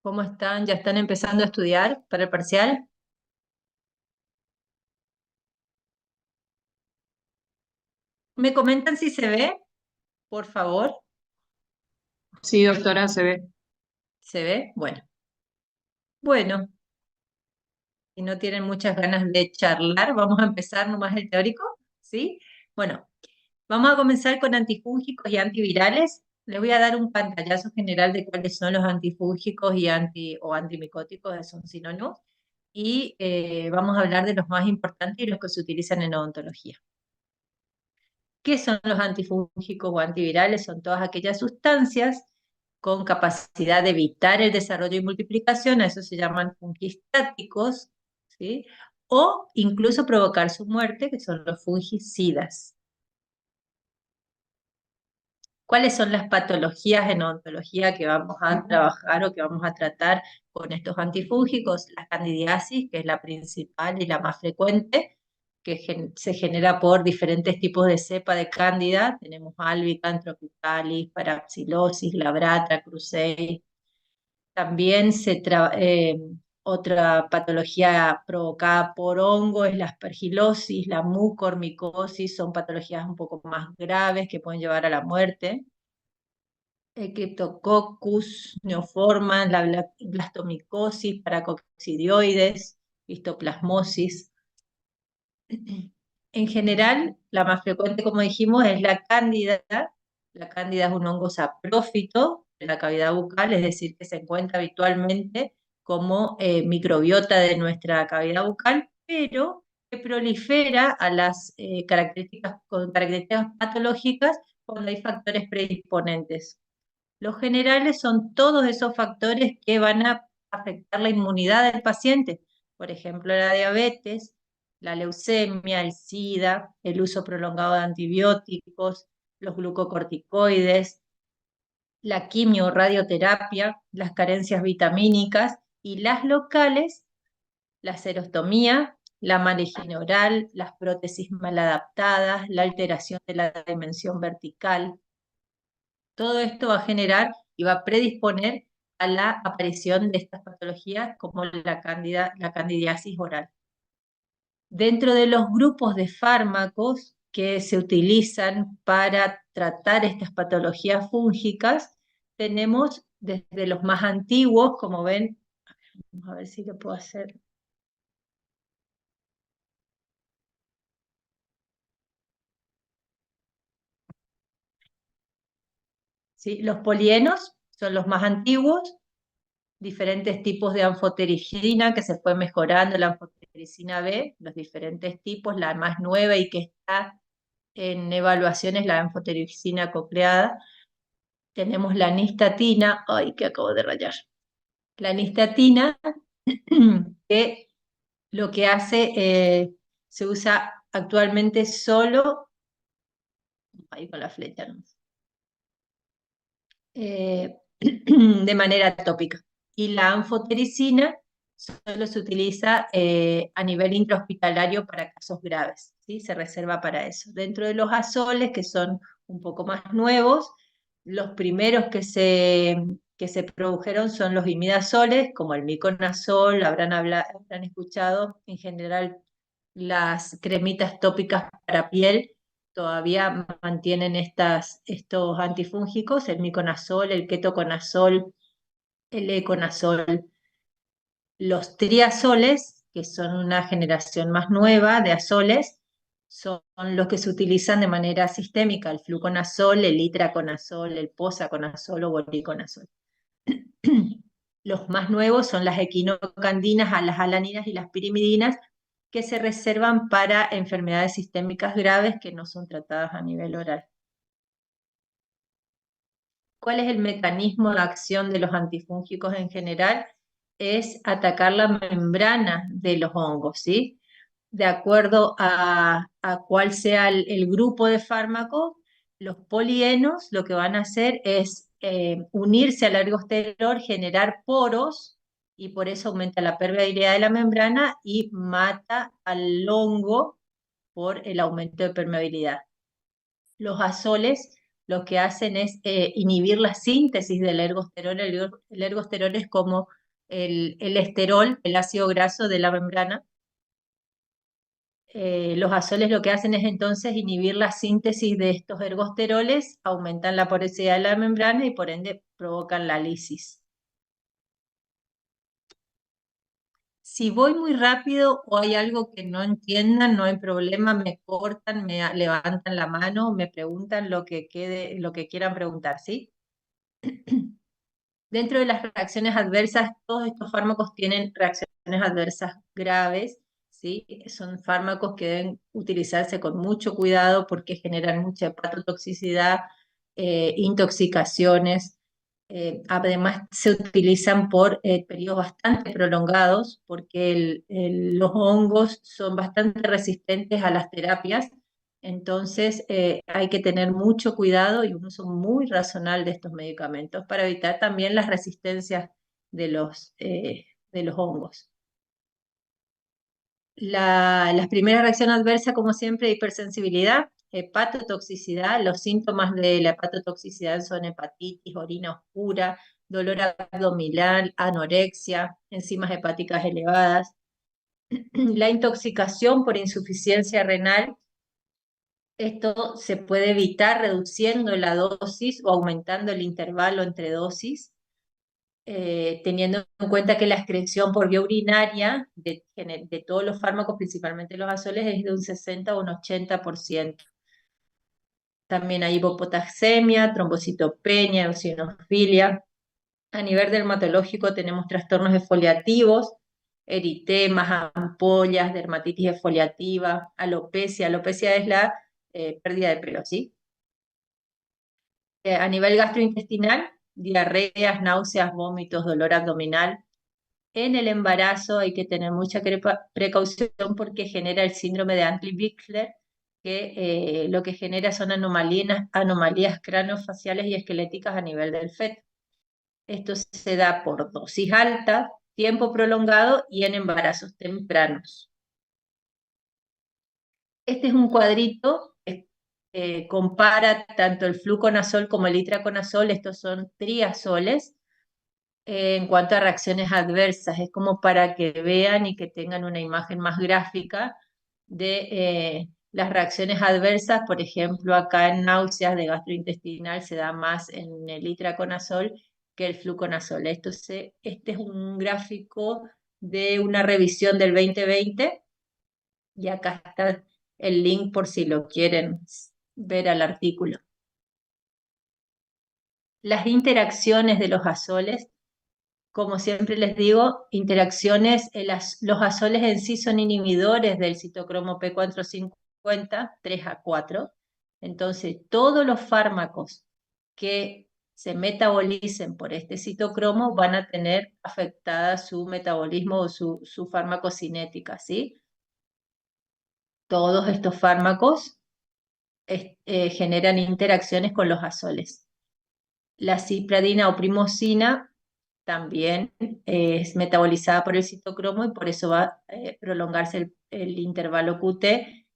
¿Cómo están? ¿Ya están empezando a estudiar para el parcial? ¿Me comentan si se ve, por favor? Sí, doctora, se ve. ¿Se ve? Bueno. Bueno, si no tienen muchas ganas de charlar, vamos a empezar nomás el teórico, ¿sí? Bueno, vamos a comenzar con antifúngicos y antivirales. Les voy a dar un pantallazo general de cuáles son los antifúngicos y o antimicóticos, son sinónimos, y vamos a hablar de los más importantes y los que se utilizan en odontología. ¿Qué son los antifúngicos o antivirales? Son todas aquellas sustancias con capacidad de evitar el desarrollo y multiplicación, a eso se llaman fungistáticos, ¿sí? O incluso provocar su muerte, que son los fungicidas. ¿Cuáles son las patologías en odontología que vamos a trabajar o que vamos a tratar con estos antifúngicos? La candidiasis, que es la principal y la más frecuente, que se genera por diferentes tipos de cepa de cándida. Tenemos albicans, tropicalis, parapsilosis, labrata, cruzei. También otra patología provocada por hongo es la aspergilosis, la mucormicosis, son patologías un poco más graves que pueden llevar a la muerte. Cryptococcus, neoformas, la blastomicosis, paracoccidioides, histoplasmosis. En general, la más frecuente, como dijimos, es la cándida. La cándida es un hongo saprófito de la cavidad bucal, es decir, que se encuentra habitualmente como microbiota de nuestra cavidad bucal, pero que prolifera a las con características patológicas cuando hay factores predisponentes. Los generales son todos esos factores que van a afectar la inmunidad del paciente, por ejemplo, la diabetes, la leucemia, el SIDA, el uso prolongado de antibióticos, los glucocorticoides, la quimio o radioterapia, las carencias vitamínicas y las locales, la serostomía, la mala oral, las prótesis mal adaptadas, la alteración de la dimensión vertical. Todo esto va a generar y va a predisponer a la aparición de estas patologías como la candidiasis oral. Dentro de los grupos de fármacos que se utilizan para tratar estas patologías fúngicas, tenemos desde los más antiguos, como ven, vamos a ver si lo puedo hacer. ¿Sí? Los polienos son los más antiguos, diferentes tipos de anfotericina que se fue mejorando, la anfotericina B, los diferentes tipos, la más nueva y que está en evaluación es la anfotericina cocleada. Tenemos la nistatina, ay, que acabo de rayar. La nistatina, que lo que hace, se usa actualmente solo, ahí con la flecha, ¿no? De manera tópica. Y la anfotericina solo se utiliza a nivel intrahospitalario para casos graves, ¿sí? Se reserva para eso. Dentro de los azoles, que son un poco más nuevos, los primeros que se produjeron son los imidazoles, como el miconazol, habrán escuchado en general las cremitas tópicas para piel todavía mantienen estos antifúngicos, el miconazol, el ketoconazol, el econazol. Los triazoles, que son una generación más nueva de azoles, son los que se utilizan de manera sistémica, el fluconazol, el itraconazol, el posaconazol o voriconazol. Los más nuevos son las equinocandinas, las alaninas y las pirimidinas, que se reservan para enfermedades sistémicas graves que no son tratadas a nivel oral. ¿Cuál es el mecanismo de acción de los antifúngicos en general? Es atacar la membrana de los hongos, ¿sí? De acuerdo a cuál sea el grupo de fármacos, los polienos lo que van a hacer es unirse al ergosterol, generar poros, y por eso aumenta la permeabilidad de la membrana y mata al hongo por el aumento de permeabilidad. Los azoles lo que hacen es inhibir la síntesis del ergosterol. El ergosterol es como el esterol, el ácido graso de la membrana. Los azoles lo que hacen es entonces inhibir la síntesis de estos ergosteroles, aumentan la porosidad de la membrana y por ende provocan la lisis. Si voy muy rápido o hay algo que no entiendan, no hay problema, me cortan, me levantan la mano, me preguntan lo que quede, lo que quieran preguntar, ¿sí? Dentro de las reacciones adversas, todos estos fármacos tienen reacciones adversas graves, ¿sí? Son fármacos que deben utilizarse con mucho cuidado porque generan mucha hepatotoxicidad, intoxicaciones. Además, se utilizan por periodos bastante prolongados porque los hongos son bastante resistentes a las terapias. Entonces, hay que tener mucho cuidado y un uso muy razonable de estos medicamentos para evitar también las resistencias de los hongos. Las primeras reacciones adversas, como siempre, hipersensibilidad, hepatotoxicidad. Los síntomas de la hepatotoxicidad son hepatitis, orina oscura, dolor abdominal, anorexia, enzimas hepáticas elevadas. La intoxicación por insuficiencia renal. Esto se puede evitar reduciendo la dosis o aumentando el intervalo entre dosis, teniendo en cuenta que la excreción por vía urinaria de todos los fármacos, principalmente los azoles, es de un 60 o un 80%. También hay hipopotasemia, trombocitopenia, eosinofilia. A nivel dermatológico tenemos trastornos exfoliativos, eritemas, ampollas, dermatitis exfoliativa, alopecia. Alopecia es la pérdida de pelo, ¿sí? A nivel gastrointestinal, diarreas, náuseas, vómitos, dolor abdominal. En el embarazo hay que tener mucha precaución porque genera el síndrome de Antley-Bickler, que lo que genera son anomalías craneofaciales y esqueléticas a nivel del feto. Esto se da por dosis alta, tiempo prolongado y en embarazos tempranos. Este es un cuadrito que compara tanto el fluconazol como el itraconazol. Estos son triazoles. En cuanto a reacciones adversas, es como para que vean y que tengan una imagen más gráfica de las reacciones adversas. Por ejemplo, acá en náuseas de gastrointestinal se da más en el itraconazol que el fluconazol. Este es un gráfico de una revisión del 2020 y acá está el link por si lo quieren ver al artículo. Las interacciones de los azoles, como siempre les digo, interacciones, los azoles en sí son inhibidores del citocromo P450, 3A4. Entonces, todos los fármacos que se metabolicen por este citocromo van a tener afectada su metabolismo o su farmacocinética, ¿sí? Todos estos fármacos generan interacciones con los azoles. La cipradina o primosina también es metabolizada por el citocromo y por eso va a prolongarse el intervalo QT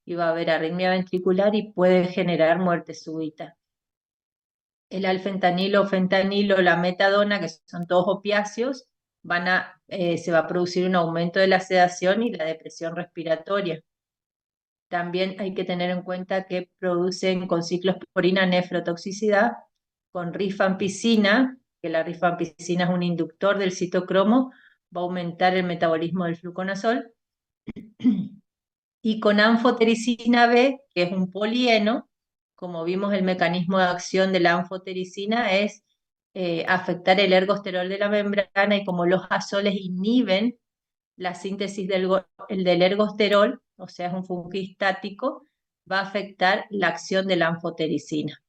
y va a haber arritmia ventricular y puede generar muerte súbita. El alfentanilo o fentanilo, la metadona, que son todos opiáceos, se va a producir un aumento de la sedación y la depresión respiratoria. También hay que tener en cuenta que producen con ciclosporina nefrotoxicidad, con rifampicina, que la rifampicina es un inductor del citocromo, va a aumentar el metabolismo del fluconazol, y con anfotericina B, que es un polieno. Como vimos, el mecanismo de acción de la anfotericina es afectar el ergosterol de la membrana, y como los azoles inhiben la síntesis del ergosterol, o sea, es un fungistático, va a afectar la acción de la anfotericina.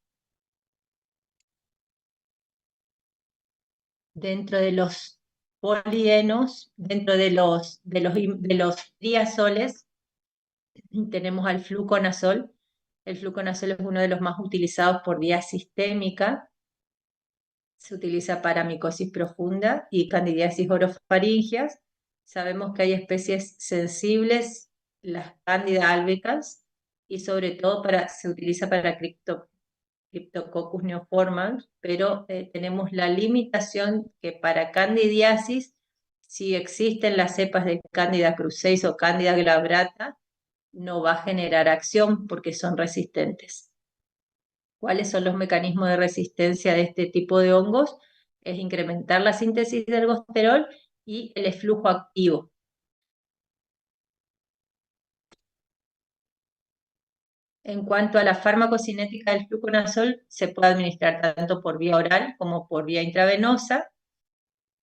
Dentro de los polienos, dentro de los triazoles, tenemos al fluconazol. El fluconazol es uno de los más utilizados por vía sistémica. Se utiliza para micosis profunda y candidiasis orofaringeas. Sabemos que hay especies sensibles, las Candida albicans, y sobre todo se utiliza para Cryptococcus neoformans, pero tenemos la limitación que para candidiasis, si existen las cepas de Candida cruceis o Candida glabrata, no va a generar acción porque son resistentes. ¿Cuáles son los mecanismos de resistencia de este tipo de hongos? Es incrementar la síntesis de ergosterol y el eflujo activo. En cuanto a la farmacocinética del fluconazol, se puede administrar tanto por vía oral como por vía intravenosa.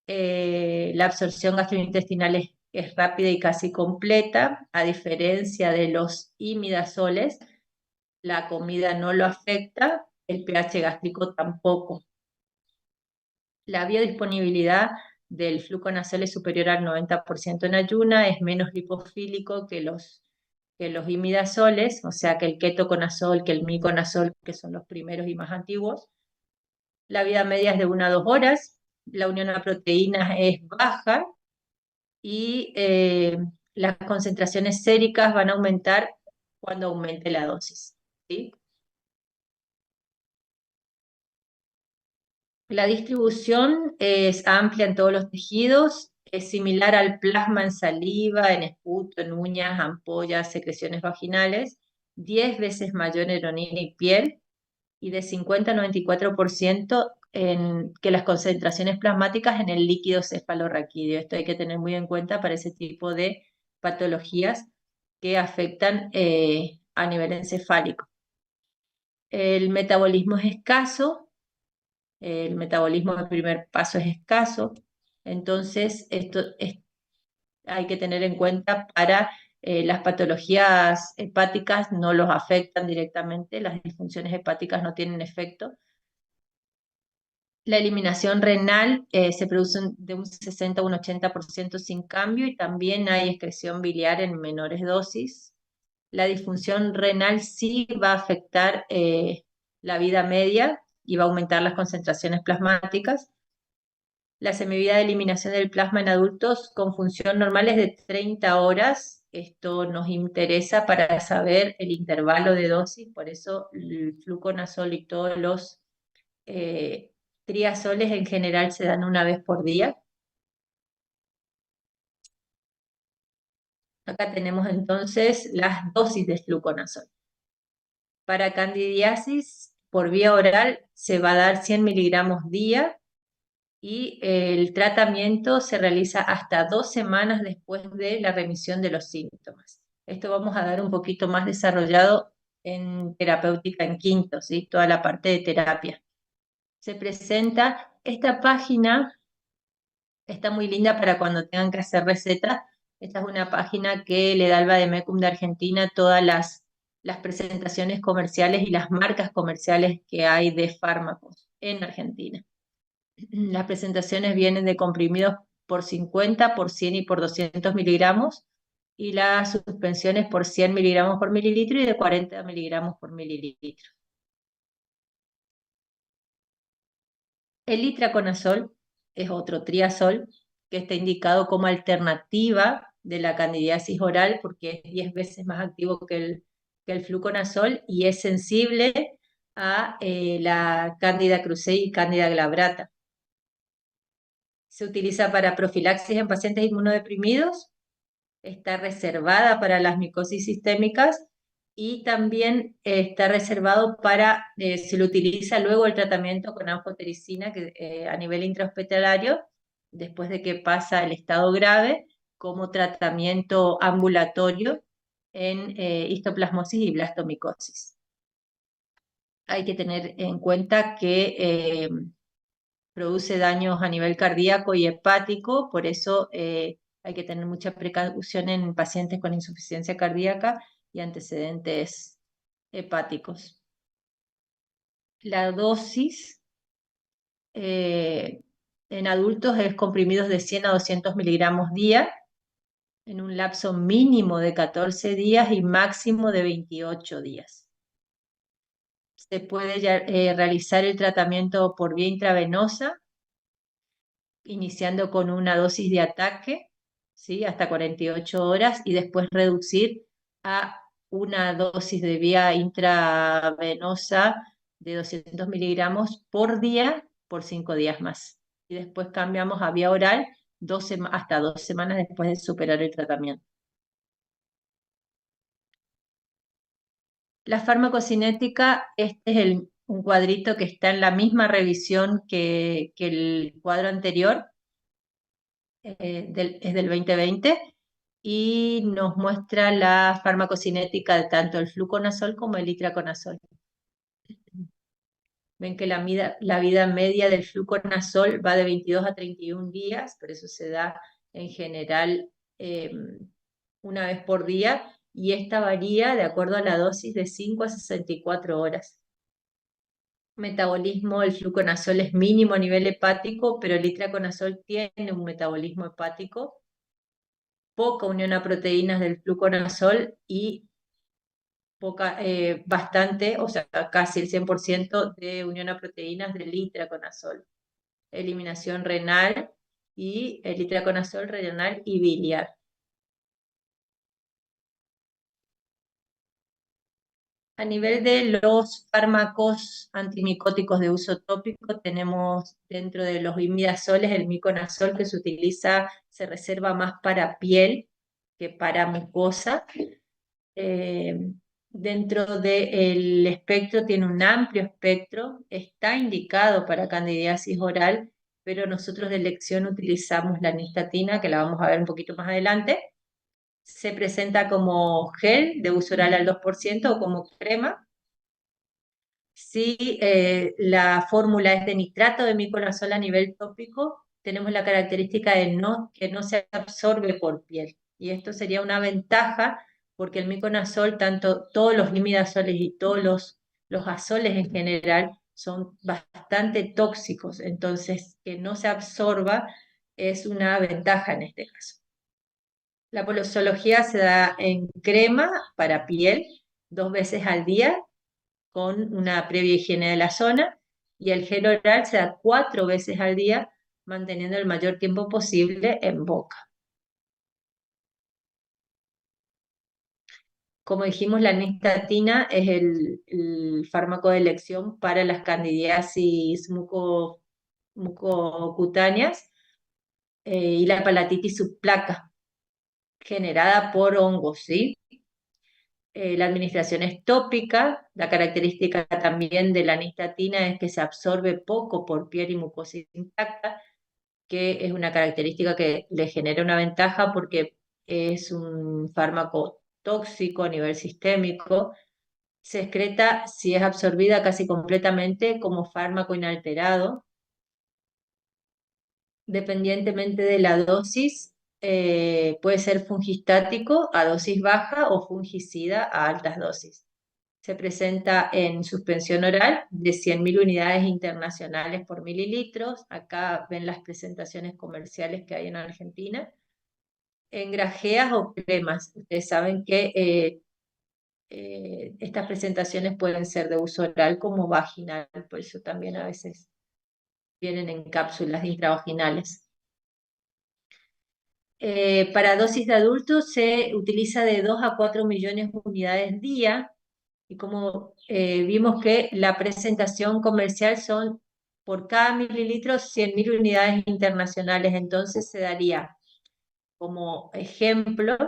La absorción gastrointestinal es rápida y casi completa, a diferencia de los imidazoles. La comida no lo afecta, el pH gástrico tampoco. La biodisponibilidad del fluconazol es superior al 90% en ayuna, es menos lipofílico que los imidazoles, o sea que el ketoconazol, que el miconazol, que son los primeros y más antiguos. La vida media es de 1 a 2 horas, la unión a proteínas es baja y las concentraciones séricas van a aumentar cuando aumente la dosis, ¿sí? La distribución es amplia en todos los tejidos, es similar al plasma en saliva, en esputo, en uñas, ampollas, secreciones vaginales, 10 veces mayor en orina y piel, y de 50 a 94% en que las concentraciones plasmáticas en el líquido cefalorraquídeo. Esto hay que tener muy en cuenta para ese tipo de patologías que afectan a nivel encefálico. El metabolismo es escaso, el metabolismo del primer paso es escaso, entonces hay que tener en cuenta para las patologías hepáticas no los afectan directamente, las disfunciones hepáticas no tienen efecto. La eliminación renal se produce de un 60 a un 80% sin cambio y también hay excreción biliar en menores dosis. La disfunción renal sí va a afectar la vida media y va a aumentar las concentraciones plasmáticas. La semivida de eliminación del plasma en adultos con función normal es de 30 horas. Esto nos interesa para saber el intervalo de dosis, por eso el fluconazol y todos los triazoles en general se dan 1 vez por día. Acá tenemos entonces las dosis de fluconazol. Para candidiasis, por vía oral, se va a dar 100 miligramos día y el tratamiento se realiza hasta 2 semanas después de la remisión de los síntomas. Esto vamos a dar un poquito más desarrollado en terapéutica en quinto, ¿sí? Toda la parte de terapia. Se presenta esta página. Está muy linda para cuando tengan que hacer recetas. Esta es una página que le da el Vademecum de Argentina todas las presentaciones comerciales y las marcas comerciales que hay de fármacos en Argentina. Las presentaciones vienen de comprimidos por 50, por 100 y por 200 miligramos y las suspensiones por 100 miligramos por mililitro y de 40 miligramos por mililitro. El itraconazol es otro triazol que está indicado como alternativa de la candidiasis oral porque es 10 veces más activo que el fluconazol y es sensible a la Candida krusei y Candida glabrata. Se utiliza para profilaxis en pacientes inmunodeprimidos, está reservada para las micosis sistémicas y también está reservado para, se lo utiliza luego el tratamiento con anfotericina a nivel intrahospitalario, después de que pasa el estado grave, como tratamiento ambulatorio en histoplasmosis y blastomicosis. Hay que tener en cuenta que produce daños a nivel cardíaco y hepático, por eso hay que tener mucha precaución en pacientes con insuficiencia cardíaca y antecedentes hepáticos. La dosis en adultos es comprimidos de 100 a 200 miligramos día, en un lapso mínimo de 14 días y máximo de 28 días. Se puede realizar el tratamiento por vía intravenosa, iniciando con una dosis de ataque, ¿sí? Hasta 48 horas y después reducir a una dosis de vía intravenosa de 200 miligramos por día por 5 días más. Y después cambiamos a vía oral hasta 2 semanas después de superar el tratamiento. La farmacocinética, este es un cuadrito que está en la misma revisión que el cuadro anterior, es del 2020, y nos muestra la farmacocinética de tanto el fluconazol como el itraconazol. Ven que la vida media del fluconazol va de 22 a 31 días, pero eso se da en general una vez por día, y esta varía de acuerdo a la dosis de 5 a 64 horas. Metabolismo, el fluconazol es mínimo a nivel hepático, pero el itraconazol tiene un metabolismo hepático, poca unión a proteínas del fluconazol y bastante, o sea, casi el 100% de unión a proteínas del itraconazol. Eliminación renal y el itraconazol renal y biliar. A nivel de los fármacos antimicóticos de uso tópico, tenemos dentro de los imidazoles el miconazol, que se reserva más para piel que para mucosa. Dentro del espectro tiene un amplio espectro, está indicado para candidiasis oral, pero nosotros de elección utilizamos la nistatina, que la vamos a ver un poquito más adelante. Se presenta como gel de uso oral al 2% o como crema. Si la fórmula es de nitrato de miconazol a nivel tópico, tenemos la característica de que no se absorbe por piel. Y esto sería una ventaja porque el miconazol, todos los imidazoles y todos los azoles en general, son bastante tóxicos. Entonces, que no se absorba es una ventaja en este caso. La polosología se da en crema para piel 2 veces al día con una previa higiene de la zona, y el gel oral se da 4 veces al día, manteniendo el mayor tiempo posible en boca. Como dijimos, la nistatina es el fármaco de elección para las candidiasis mucocutáneas y la palatitis subplaca, generada por hongos, ¿sí? La administración es tópica. La característica también de la nistatina es que se absorbe poco por piel y mucosa intacta, que es una característica que le genera una ventaja porque es un fármaco tóxico a nivel sistémico. Se excreta, si es absorbida casi completamente, como fármaco inalterado. Dependientemente de la dosis, puede ser fungistático a dosis baja o fungicida a altas dosis. Se presenta en suspensión oral de 100.000 unidades internacionales por mililitros. Acá ven las presentaciones comerciales que hay en Argentina. En grajeas o cremas. Ustedes saben que estas presentaciones pueden ser de uso oral como vaginal, por eso también a veces vienen en cápsulas intravaginales. Para dosis de adultos se utiliza de 2 a 4 millones de unidades día, y como vimos que la presentación comercial son por cada mililitro 100.000 unidades internacionales, entonces se daría como ejemplo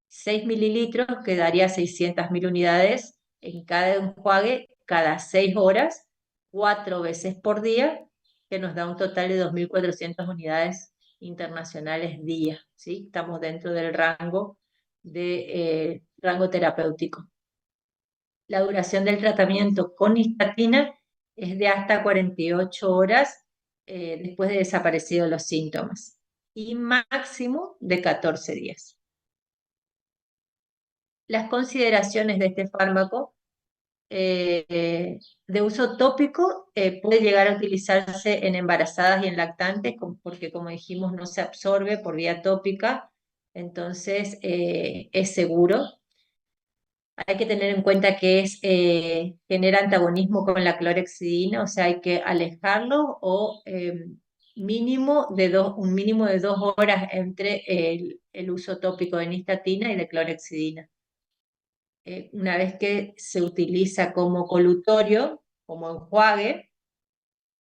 6 mililitros, que daría 600.000 unidades en cada enjuague cada 6 horas, 4 veces por día, que nos da un total de 2.400 unidades internacionales día, ¿sí? Estamos dentro del rango terapéutico. La duración del tratamiento con nistatina es de hasta 48 horas después de desaparecidos los síntomas, y máximo de 14 días. Las consideraciones de este fármaco de uso tópico puede llegar a utilizarse en embarazadas y en lactantes, porque como dijimos no se absorbe por vía tópica, entonces es seguro. Hay que tener en cuenta que genera antagonismo con la clorhexidina, o sea, hay que alejarlo o un mínimo de 2 horas entre el uso tópico de nistatina y de clorhexidina. Una vez que se utiliza como colutorio, como enjuague.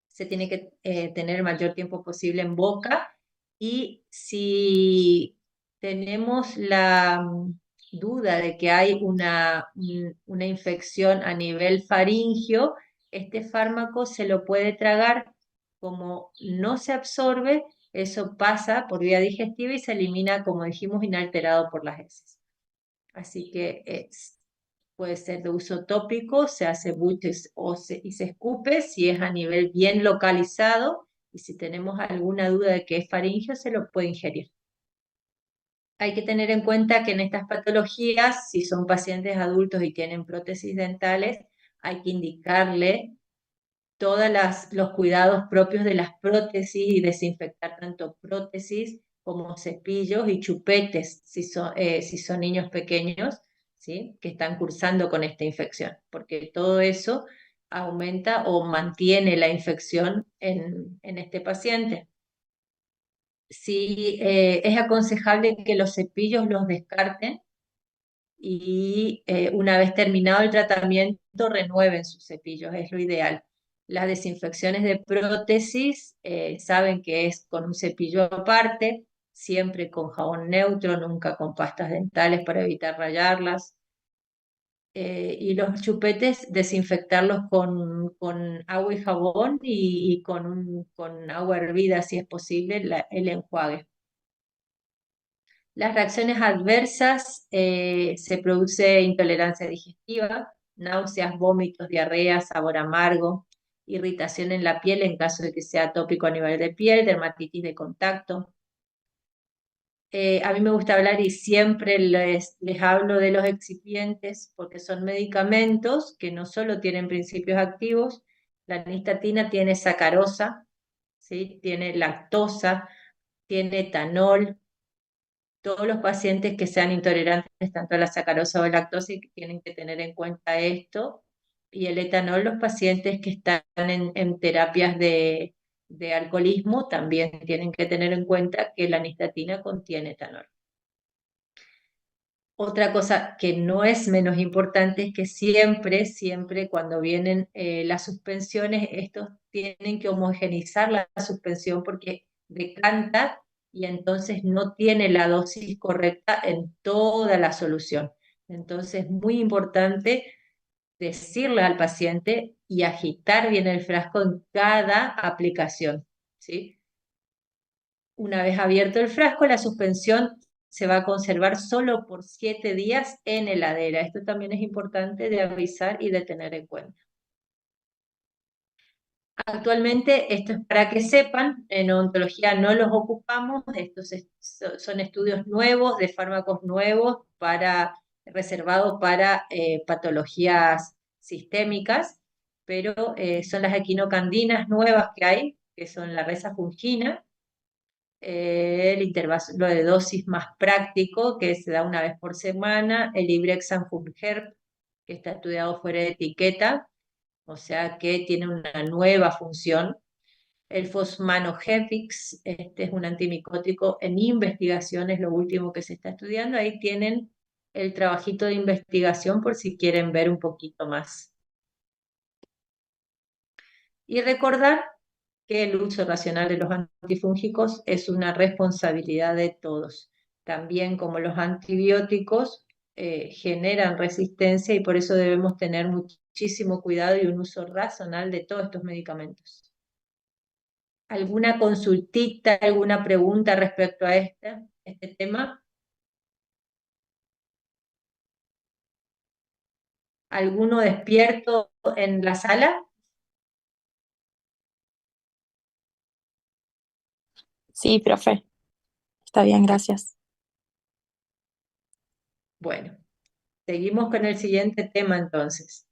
Se tiene que tener el mayor tiempo posible en boca, y si tenemos la duda de que hay una infección a nivel faríngeo, este fármaco se lo puede tragar. Como no se absorbe, eso pasa por vía digestiva y se elimina, como dijimos, inalterado por las heces. Así que puede ser de uso tópico, se hace buches y se escupe si es a nivel bien localizado, y si tenemos alguna duda de que es faríngeo, se lo puede ingerir. Hay que tener en cuenta que en estas patologías, si son pacientes adultos y tienen prótesis dentales, hay que indicarle todos los cuidados propios de las prótesis y desinfectar tanto prótesis como cepillos y chupetes si son niños pequeños, ¿sí? Que están cursando con esta infección, porque todo eso aumenta o mantiene la infección en este paciente. Sí, es aconsejable que los cepillos los descarten y una vez terminado el tratamiento renueven sus cepillos, es lo ideal. Las desinfecciones de prótesis saben que es con un cepillo aparte, siempre con jabón neutro, nunca con pastas dentales para evitar rayarlas. Y los chupetes desinfectarlos con agua y jabón y con agua hervida, si es posible, el enjuague. Las reacciones adversas, se produce intolerancia digestiva, náuseas, vómitos, diarrea, sabor amargo, irritación en la piel en caso de que sea tópico a nivel de piel, dermatitis de contacto. A mí me gusta hablar y siempre les hablo de los excipientes porque son medicamentos que no solo tienen principios activos. La nistatina tiene sacarosa, ¿sí? Tiene lactosa, tiene etanol. Todos los pacientes que sean intolerantes tanto a la sacarosa o a la lactosa tienen que tener en cuenta esto. Y el etanol, los pacientes que están en terapias de alcoholismo también tienen que tener en cuenta que la nistatina contiene etanol. Otra cosa que no es menos importante es que siempre, siempre cuando vienen las suspensiones, estos tienen que homogenizar la suspensión porque decanta y entonces no tiene la dosis correcta en toda la solución. Entonces es muy importante decirle al paciente y agitar bien el frasco en cada aplicación, ¿sí? Una vez abierto el frasco, la suspensión se va a conservar solo por 7 días en heladera. Esto también es importante de avisar y de tener en cuenta. Actualmente, esto es para que sepan, en odontología no los ocupamos, estos son estudios nuevos de fármacos nuevos reservados para patologías sistémicas, pero son las equinocandinas nuevas que hay, que son la resafungina, el intervalo de dosis más práctico, que se da una vez por semana, el Ibrexan Fungerp, que está estudiado fuera de etiqueta, o sea que tiene una nueva función. El Fosmanogepix, este es un antimicótico en investigación, es lo último que se está estudiando. Ahí tienen el trabajito de investigación por si quieren ver un poquito más. Y recordar que el uso racional de los antifúngicos es una responsabilidad de todos. También como los antibióticos generan resistencia y por eso debemos tener muchísimo cuidado y un uso racional de todos estos medicamentos. ¿Alguna consultita, alguna pregunta respecto a este tema? ¿Alguno despierto en la sala? Sí, profe. Está bien, gracias. Bueno, seguimos con el siguiente tema entonces.